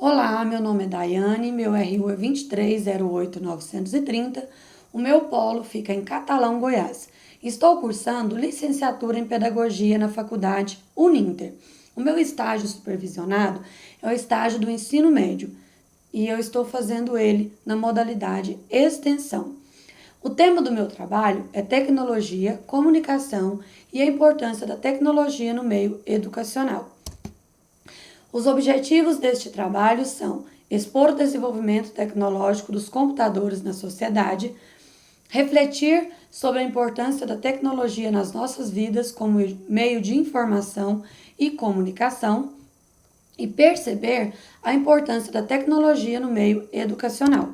Olá, meu nome é Daiane, meu RU é 2308930, o meu polo fica em Catalão, Goiás. Estou cursando licenciatura em Pedagogia na Faculdade Uninter. O meu estágio supervisionado é o estágio do ensino médio e eu estou fazendo ele na modalidade extensão. O tema do meu trabalho é tecnologia, comunicação e a importância da tecnologia no meio educacional. Os objetivos deste trabalho são expor o desenvolvimento tecnológico dos computadores na sociedade, refletir sobre a importância da tecnologia nas nossas vidas como meio de informação e comunicação e perceber a importância da tecnologia no meio educacional.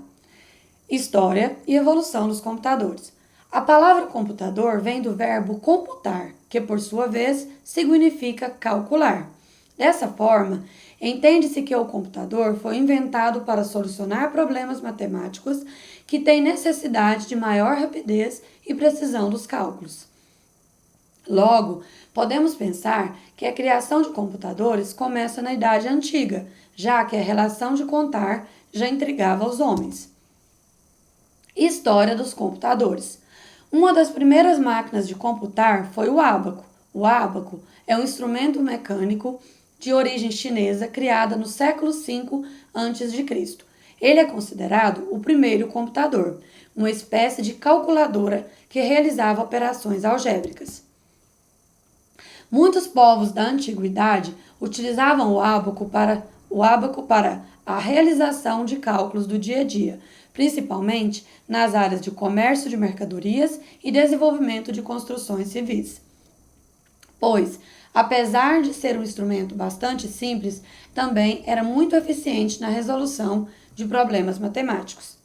História e evolução dos computadores. A palavra computador vem do verbo computar, que por sua vez significa calcular. Dessa forma, entende-se que o computador foi inventado para solucionar problemas matemáticos que têm necessidade de maior rapidez e precisão dos cálculos. Logo, podemos pensar que a criação de computadores começa na Idade Antiga, já que a relação de contar já intrigava os homens. História dos computadores. Uma das primeiras máquinas de computar foi o ábaco. O ábaco é um instrumento mecânico de origem chinesa criada no século V a.C. Ele é considerado o primeiro computador, uma espécie de calculadora que realizava operações algébricas. Muitos povos da antiguidade utilizavam o ábaco para a realização de cálculos do dia a dia, principalmente nas áreas de comércio de mercadorias e desenvolvimento de construções civis. Pois, apesar de ser um instrumento bastante simples, também era muito eficiente na resolução de problemas matemáticos.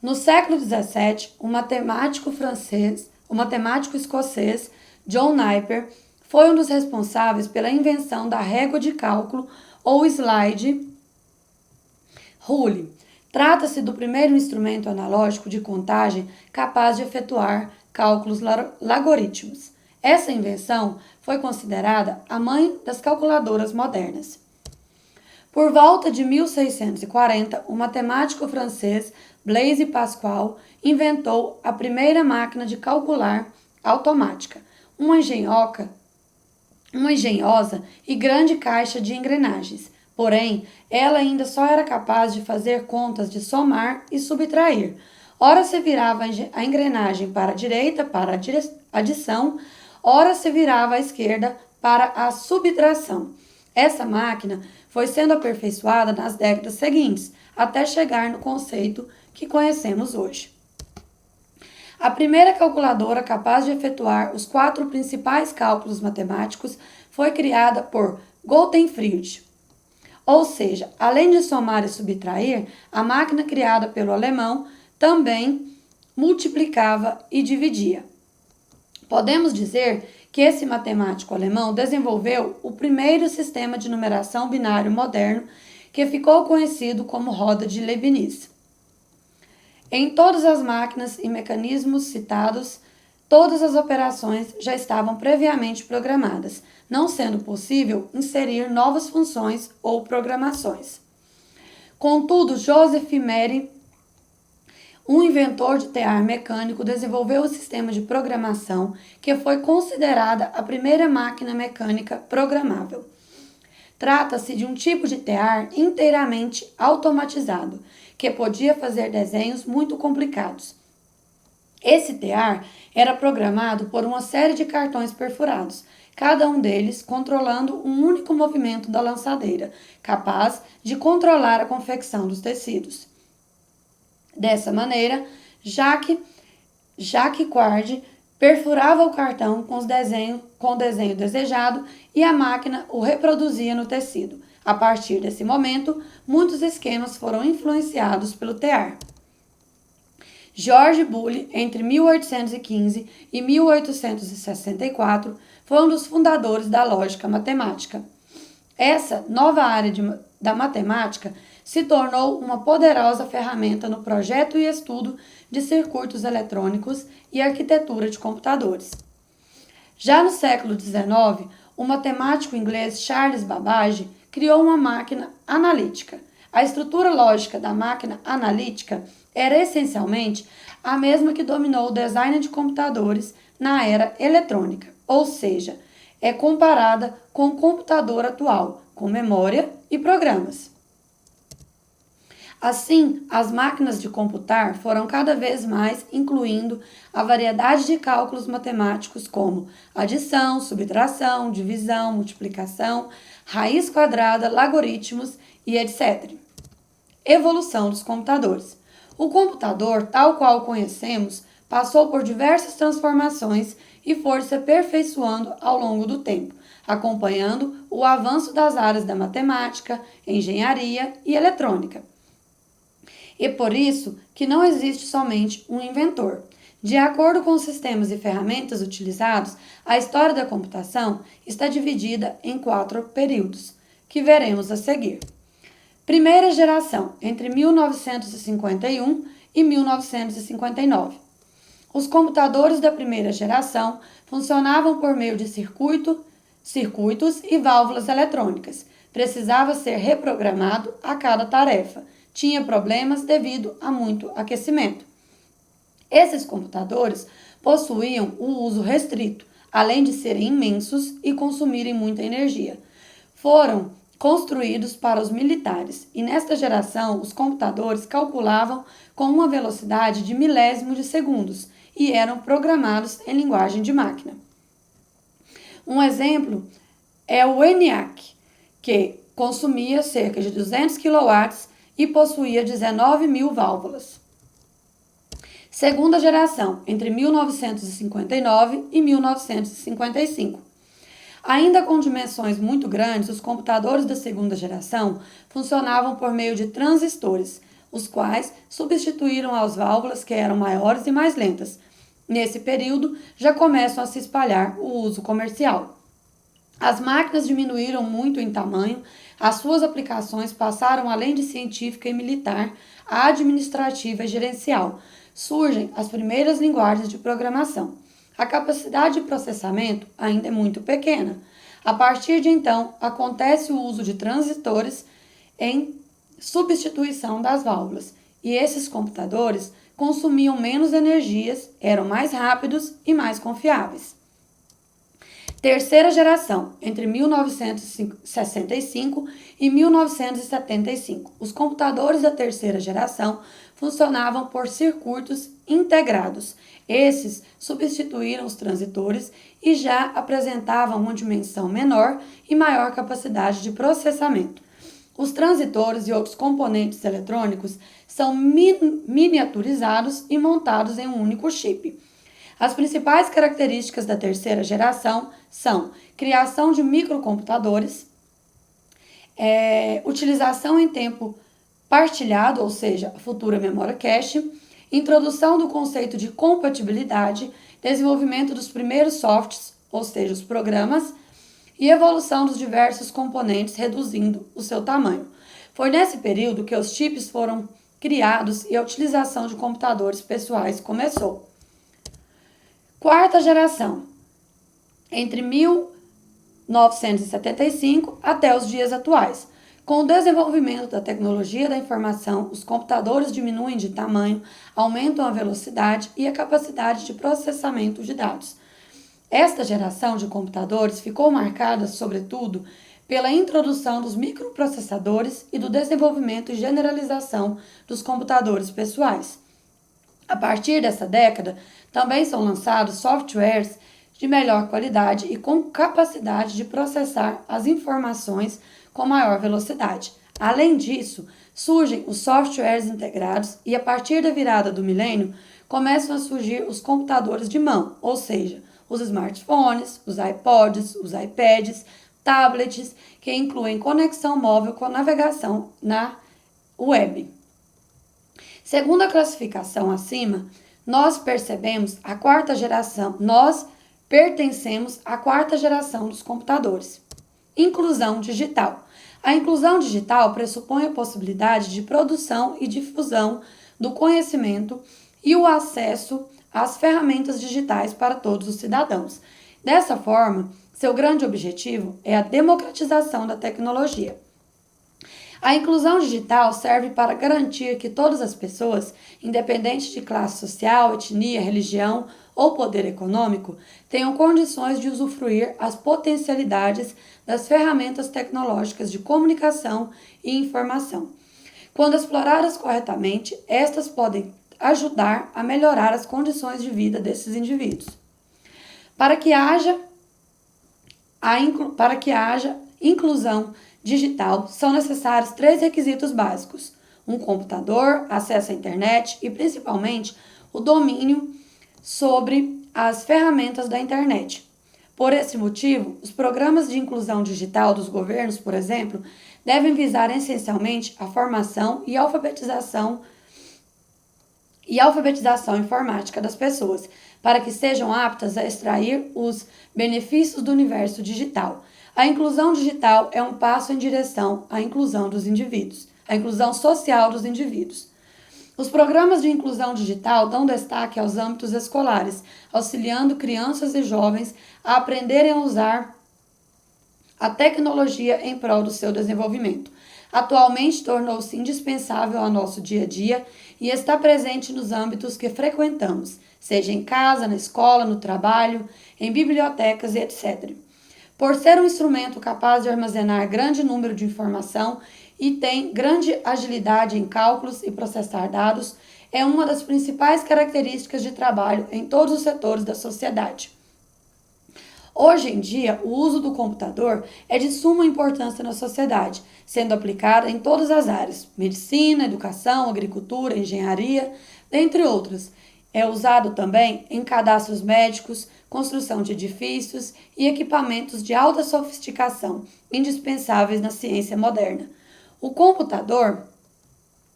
No século XVII, o matemático escocês John Napier foi um dos responsáveis pela invenção da régua de cálculo ou slide rule. Trata-se do primeiro instrumento analógico de contagem capaz de efetuar cálculos logarítmicos. Essa invenção foi considerada a mãe das calculadoras modernas. Por volta de 1640, o matemático francês Blaise Pascal inventou a primeira máquina de calcular automática, uma engenhosa e grande caixa de engrenagens. Porém, ela ainda só era capaz de fazer contas de somar e subtrair. Ora se virava a engrenagem para a direita para a adição, ora se virava à esquerda para a subtração. Essa máquina foi sendo aperfeiçoada nas décadas seguintes, até chegar no conceito que conhecemos hoje. A primeira calculadora capaz de efetuar os 4 principais cálculos matemáticos foi criada por Grothendieck. Ou seja, além de somar e subtrair, a máquina criada pelo alemão também multiplicava e dividia. Podemos dizer que esse matemático alemão desenvolveu o primeiro sistema de numeração binário moderno, que ficou conhecido como roda de Leibniz. Em todas as máquinas e mecanismos citados, todas as operações já estavam previamente programadas, não sendo possível inserir novas funções ou programações. Contudo, Joseph Meri, um inventor de tear mecânico, desenvolveu o sistema de programação que foi considerada a primeira máquina mecânica programável. Trata-se de um tipo de tear inteiramente automatizado, que podia fazer desenhos muito complicados. Esse tear era programado por uma série de cartões perfurados, cada um deles controlando um único movimento da lançadeira, capaz de controlar a confecção dos tecidos. Dessa maneira, Jacques Quard perfurava o cartão com o desenho desejado e a máquina o reproduzia no tecido. A partir desse momento, muitos esquemas foram influenciados pelo tear. George Boole, entre 1815 e 1864, foi um dos fundadores da lógica matemática. Essa nova área da matemática se tornou uma poderosa ferramenta no projeto e estudo de circuitos eletrônicos e arquitetura de computadores. Já no século XIX, o matemático inglês Charles Babbage criou uma máquina analítica. A estrutura lógica da máquina analítica era essencialmente a mesma que dominou o design de computadores na era eletrônica, ou seja, é comparada com o computador atual, com memória e programas. Assim, as máquinas de computar foram cada vez mais incluindo a variedade de cálculos matemáticos como adição, subtração, divisão, multiplicação, raiz quadrada, logaritmos e etc. Evolução dos computadores. O computador, tal qual o conhecemos, passou por diversas transformações e foi se aperfeiçoando ao longo do tempo, acompanhando o avanço das áreas da matemática, engenharia e eletrônica. E por isso que não existe somente um inventor. De acordo com os sistemas e ferramentas utilizados, a história da computação está dividida em 4 períodos, que veremos a seguir. Primeira geração, entre 1951 e 1959. Os computadores da primeira geração funcionavam por meio de circuitos e válvulas eletrônicas. Precisava ser reprogramado a cada tarefa. Tinha problemas devido a muito aquecimento. Esses computadores possuíam um uso restrito, além de serem imensos e consumirem muita energia. Foram construídos para os militares e nesta geração os computadores calculavam com uma velocidade de milésimos de segundos e eram programados em linguagem de máquina. Um exemplo é o ENIAC, que consumia cerca de 200 kW e possuía 19.000 válvulas. Segunda geração, entre 1959 e 1955. Ainda com dimensões muito grandes, os computadores da segunda geração funcionavam por meio de transistores, os quais substituíram as válvulas que eram maiores e mais lentas. Nesse período, já começam a se espalhar o uso comercial. As máquinas diminuíram muito em tamanho, as suas aplicações passaram além de científica e militar a administrativa e gerencial. Surgem as primeiras linguagens de programação. A capacidade de processamento ainda é muito pequena. A partir de então, acontece o uso de transistores em substituição das válvulas, e esses computadores consumiam menos energias, eram mais rápidos e mais confiáveis. Terceira geração, entre 1965 e 1975. Os computadores da terceira geração funcionavam por circuitos integrados. Esses substituíram os transistores e já apresentavam uma dimensão menor e maior capacidade de processamento. Os transistores e outros componentes eletrônicos são miniaturizados e montados em um único chip. As principais características da terceira geração são criação de microcomputadores, utilização em tempo partilhado, ou seja, futura memória cache, introdução do conceito de compatibilidade, desenvolvimento dos primeiros softwares, ou seja, os programas, e evolução dos diversos componentes, reduzindo o seu tamanho. Foi nesse período que os chips foram criados e a utilização de computadores pessoais começou. Quarta geração, entre 1975 até os dias atuais. Com o desenvolvimento da tecnologia da informação, os computadores diminuem de tamanho, aumentam a velocidade e a capacidade de processamento de dados. Esta geração de computadores ficou marcada, sobretudo, pela introdução dos microprocessadores e do desenvolvimento e generalização dos computadores pessoais. A partir dessa década, também são lançados softwares de melhor qualidade e com capacidade de processar as informações com maior velocidade. Além disso, surgem os softwares integrados e, a partir da virada do milênio, começam a surgir os computadores de mão, ou seja, os smartphones, os iPods, os iPads, tablets, que incluem conexão móvel com a navegação na web. Segundo a classificação acima, nós percebemos a quarta geração, nós pertencemos à quarta geração dos computadores. Inclusão digital. A inclusão digital pressupõe a possibilidade de produção e difusão do conhecimento e o acesso às ferramentas digitais para todos os cidadãos. Dessa forma, Seu grande objetivo é a democratização da tecnologia. A inclusão digital serve para garantir que todas as pessoas, independente de classe social, etnia, religião ou poder econômico, tenham condições de usufruir as potencialidades das ferramentas tecnológicas de comunicação e informação. Quando exploradas corretamente, estas podem ajudar a melhorar as condições de vida desses indivíduos. Para que haja inclusão digital, são necessários 3 requisitos básicos: um computador, acesso à internet e, principalmente, o domínio sobre as ferramentas da internet. Por esse motivo, os programas de inclusão digital dos governos, por exemplo, devem visar essencialmente a formação e alfabetização informática das pessoas, para que sejam aptas a extrair os benefícios do universo digital. A inclusão digital é um passo em direção à inclusão dos indivíduos, à inclusão social dos indivíduos. Os programas de inclusão digital dão destaque aos âmbitos escolares, auxiliando crianças e jovens a aprenderem a usar a tecnologia em prol do seu desenvolvimento. Atualmente tornou-se indispensável ao nosso dia a dia e está presente nos âmbitos que frequentamos, seja em casa, na escola, no trabalho, em bibliotecas e etc. Por ser um instrumento capaz de armazenar grande número de informação e tem grande agilidade em cálculos e processar dados, é uma das principais características de trabalho em todos os setores da sociedade. Hoje em dia, o uso do computador é de suma importância na sociedade, sendo aplicado em todas as áreas: medicina, educação, agricultura, engenharia, dentre outras. É usado também em cadastros médicos, construção de edifícios e equipamentos de alta sofisticação, indispensáveis na ciência moderna. O computador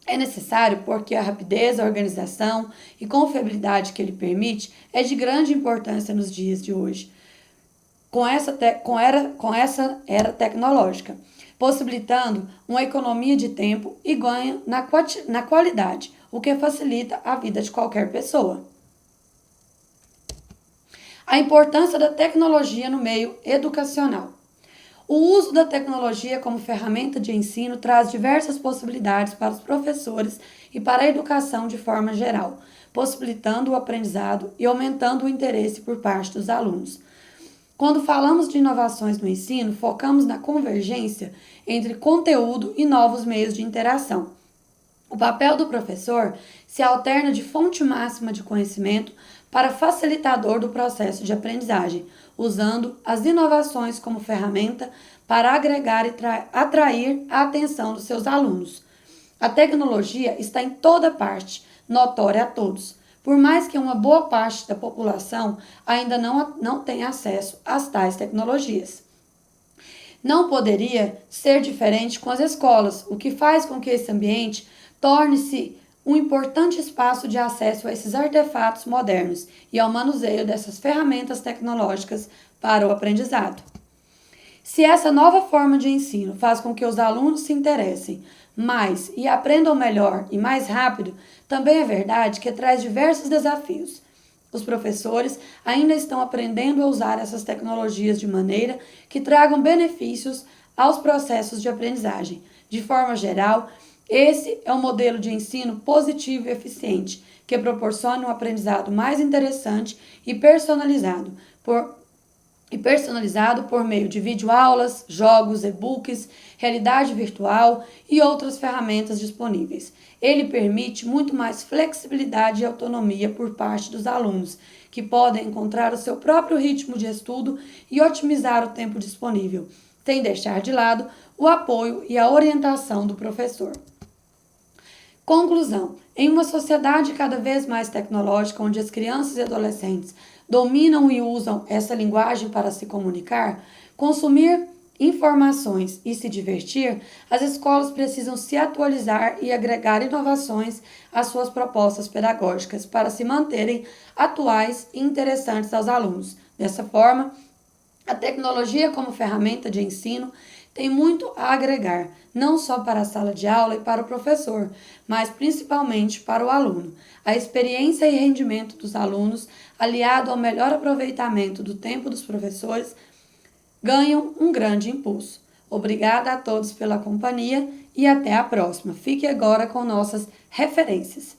é necessário porque a rapidez, a organização e confiabilidade que ele permite é de grande importância nos dias de hoje, com essa era tecnológica, possibilitando uma economia de tempo e ganho na qualidade, o que facilita a vida de qualquer pessoa. A importância da tecnologia no meio educacional. O uso da tecnologia como ferramenta de ensino traz diversas possibilidades para os professores e para a educação de forma geral, possibilitando o aprendizado e aumentando o interesse por parte dos alunos. Quando falamos de inovações no ensino, focamos na convergência entre conteúdo e novos meios de interação. O papel do professor se alterna de fonte máxima de conhecimento para facilitador do processo de aprendizagem, usando as inovações como ferramenta para agregar e atrair a atenção dos seus alunos. A tecnologia está em toda parte, notória a todos, por mais que uma boa parte da população ainda não tenha acesso às tais tecnologias. Não poderia ser diferente com as escolas, o que faz com que esse ambiente torne-se um importante espaço de acesso a esses artefatos modernos e ao manuseio dessas ferramentas tecnológicas para o aprendizado. Se essa nova forma de ensino faz com que os alunos se interessem mais e aprendam melhor e mais rápido, também é verdade que traz diversos desafios. Os professores ainda estão aprendendo a usar essas tecnologias de maneira que tragam benefícios aos processos de aprendizagem. De forma geral, esse é um modelo de ensino positivo e eficiente, que proporciona um aprendizado mais interessante e personalizado por meio de videoaulas, jogos, e-books, realidade virtual e outras ferramentas disponíveis. Ele permite muito mais flexibilidade e autonomia por parte dos alunos, que podem encontrar o seu próprio ritmo de estudo e otimizar o tempo disponível, sem deixar de lado o apoio e a orientação do professor. Conclusão: em uma sociedade cada vez mais tecnológica, onde as crianças e adolescentes dominam e usam essa linguagem para se comunicar, consumir informações e se divertir, as escolas precisam se atualizar e agregar inovações às suas propostas pedagógicas para se manterem atuais e interessantes aos alunos. Dessa forma, a tecnologia como ferramenta de ensino tem muito a agregar, não só para a sala de aula e para o professor, mas principalmente para o aluno. A experiência e rendimento dos alunos, aliado ao melhor aproveitamento do tempo dos professores, ganham um grande impulso. Obrigada a todos pela companhia e até a próxima. Fique agora com nossas referências.